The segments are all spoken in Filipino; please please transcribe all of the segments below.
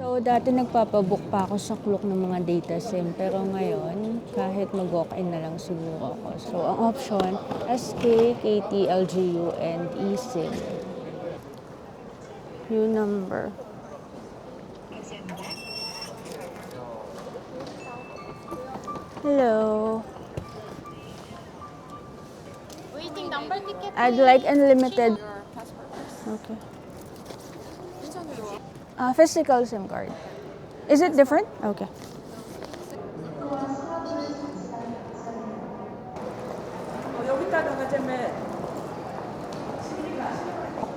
So, dati nagpapabook pa ako sa Klook ng mga data SIM. Pero ngayon, kahit mag-walk-in na lang siguro ako. So, ang option, SK, KT, LGU, and eSIM. Yung number. Hello. Waiting number ticket. I'd like unlimited. Your passport first. Okay. 괜찮아요. Physical SIM card. Is it different? Okay.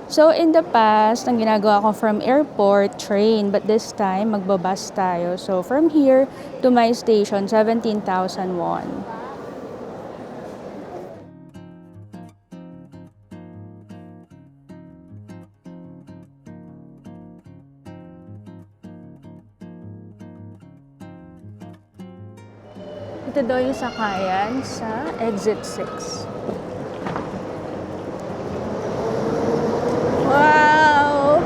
So, in the past, ang ginagawa ko from airport, train. But this time, magbabas tayo. So, from here to my station, 17,000 won. Ito daw yung sakayan sa exit 6. Wow!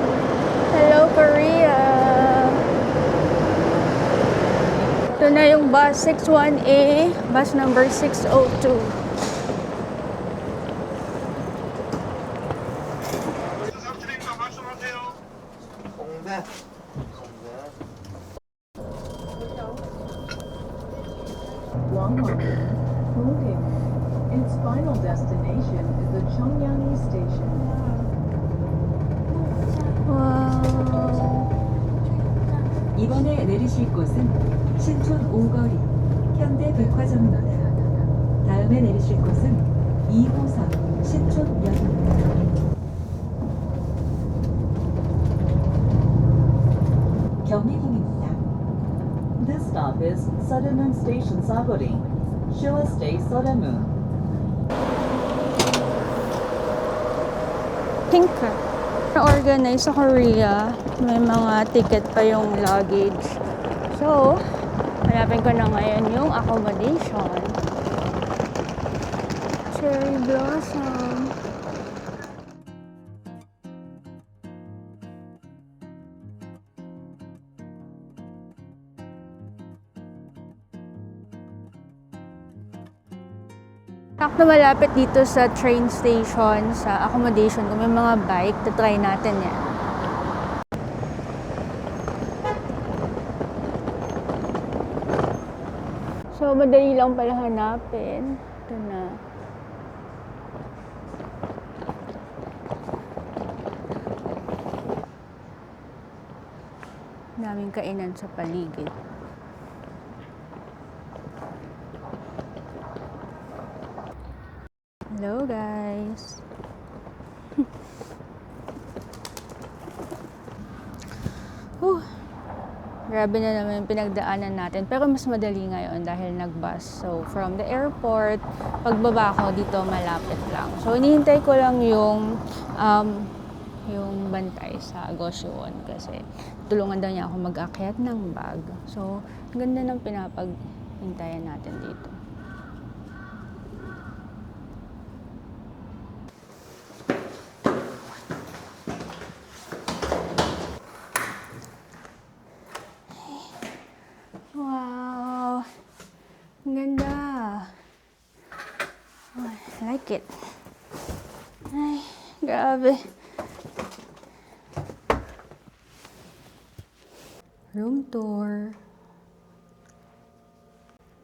Hello, Korea! Ito na yung bus 61A, bus number 602. Guangdong, holding. Its final destination is the Chongyang Station. Wow! 이번에 내리실 곳은 신촌 5거리 현대백화점입니다. 다음에 내리실 곳은 2호선 신촌역입니다. 경리궁입니다. This stop is Suramun Station Sagori. Showa Stay Suramun. Pink. Na-organize sa Korea. May mga ticket pa yung luggage. So, hanapin ko na ngayon yung accommodation. Cherry blossom. Sakto malapit dito sa train station, sa accommodation. Kung may mga bike, try natin yan. So, madali lang pala hanapin. Ito na. Daming kainan sa paligid. Hello guys! Grabe na naman yung pinagdaanan natin. Pero mas madali ngayon dahil nag-bus. So, from the airport, pagbaba ko dito malapit lang. So, hinihintay ko lang yung bantay sa Goshiwon kasi tulungan daw niya ako mag-akyat ng bag. So, ganda ng pinapaghintayan natin dito. Wow! Ang ganda! Oh, I like it. Ay, grabe. Room tour.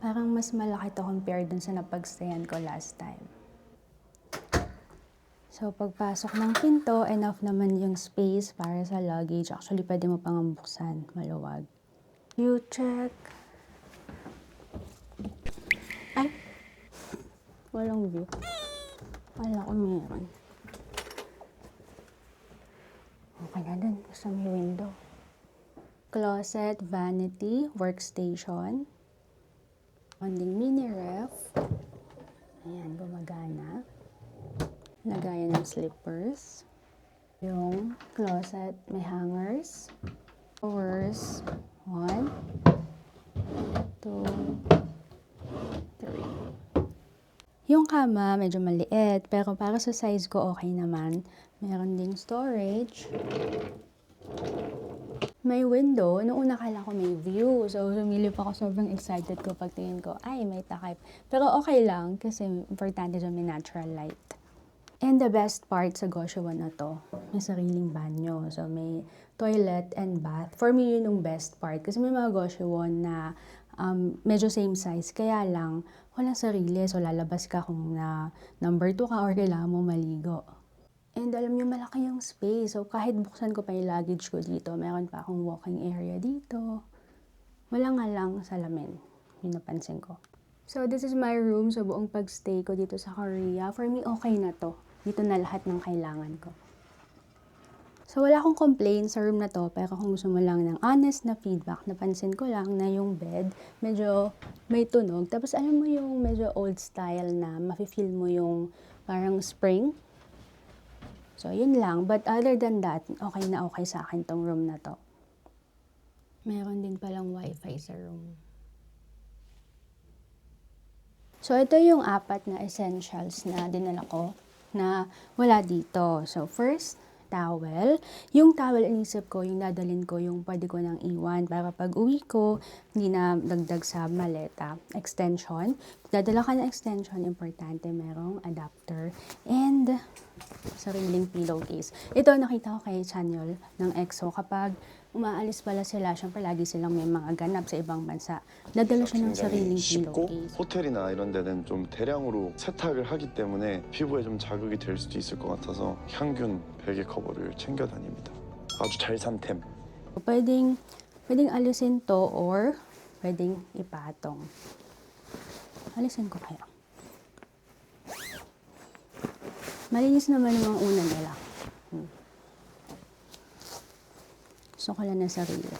Parang mas malaki to compared dun sa napagstayan ko last time. So, pagpasok ng pinto, enough naman yung space para sa luggage. Actually, pwede mo pang buksan. Maluwag. You check. Ay! Walang view. Wala ko meron. Okay na dun. Sa may window. Closet, vanity, workstation. Onding mini ref. Ayan, gumagana. Lagayan ng slippers. Yung closet, may hangers. Drawers. 1, 2, 3. Yung kama, medyo maliit. Pero para sa size ko, okay naman. Meron ding storage. May window. Noong una kala ko may view. So, sumilip ako. Sobrang excited ko pagtingin ko. Ay, may takip. Pero okay lang kasi importante dyan may natural light. And the best part sa Goshawan na to, may sariling banyo. So, may toilet and bath. For me, yun yung best part. Kasi may mga Goshawan na medyo same size. Kaya lang, walang sarili. So, lalabas ka kung na number 2 ka or kailangan mo maligo. And alam niyo, malaki yung space. So, kahit buksan ko pa yung luggage ko dito, meron pa akong walking area dito. Wala nga lang salamin. Yung napansin ko. So, this is my room. So, buong pagstay ko dito sa Korea. For me, okay na to. Dito na lahat ng kailangan ko. So, wala akong complaint sa room na to. Pero kung gusto mo lang ng honest na feedback, napansin ko lang na yung bed, medyo may tunog. Tapos, alam mo yung medyo old style na mafe-feel mo yung parang spring. So, yun lang. But other than that, okay na okay sa akin tong room na to. Meron din palang wifi sa room. So, ito yung 4 na essentials na dinala ko na wala dito. So, first, towel. Yung towel, inisip ko, yung dadalhin ko, yung pwede ko nang iwan para pag uwi ko, hindi na dagdag sa maleta. Extension. Dadala ka ng extension, importante, merong adapter. And sariling pillowcase. Ito nakita ko kay Chanyeol ng EXO. Kapag umaalis pala sila, syempre lagi silang may mga ganap sa ibang bansa. Dadala siya ng sariling 쉽고 pillowcase. 호텔이나 이런 데는 좀 대량으로 세탁을 하기 때문에 피부에 좀 자극이 될 수도 있을 것 같아서 향균 베개 커버를 챙겨 다닙니다. 아주 잘 산 템. Pwedeng alisin to or pwedeng ipatong. Alisin ko kaya. Malinis naman yung mga una nila. Gusto ko lang na sarili.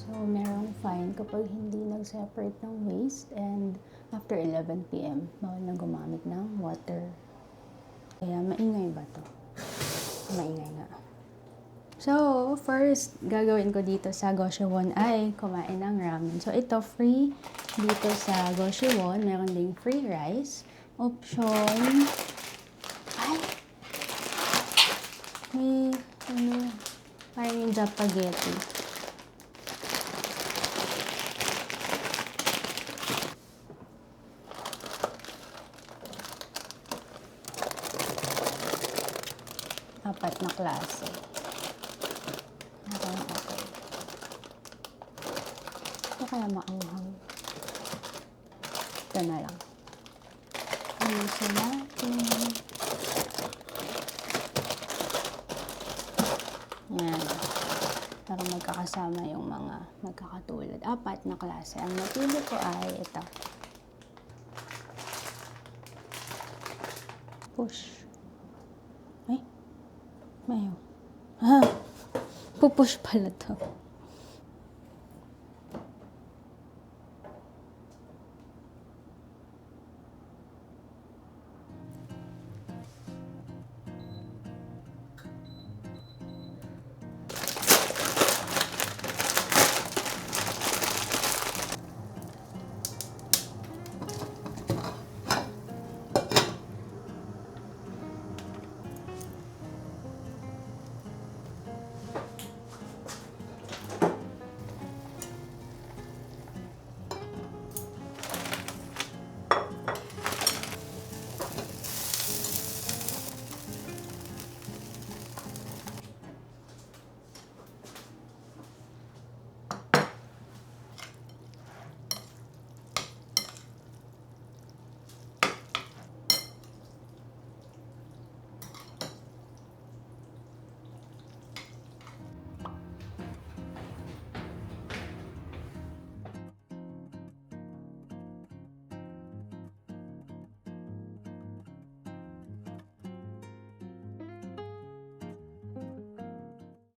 So, merong fine kapag hindi nag-separate ng waste and after 11 p.m. bawal na gumamit ng water. Kaya maingay ba to? Maingay nga. So, first, gagawin ko dito sa Goshawan ay kumain ng ramen. So, ito free dito sa Goshawan. Meron ding free rice. Option. Ay! May, parang yung Japaghetti. Apat na klase. Okay. Ito kaya maanghang. Ito na lang. Ayusin natin. Yan. Para magkakasama yung mga magkakatulad. 4 na klase. Ang napili ko ay ito. Push. Ay. Mayo. Pupush pala to.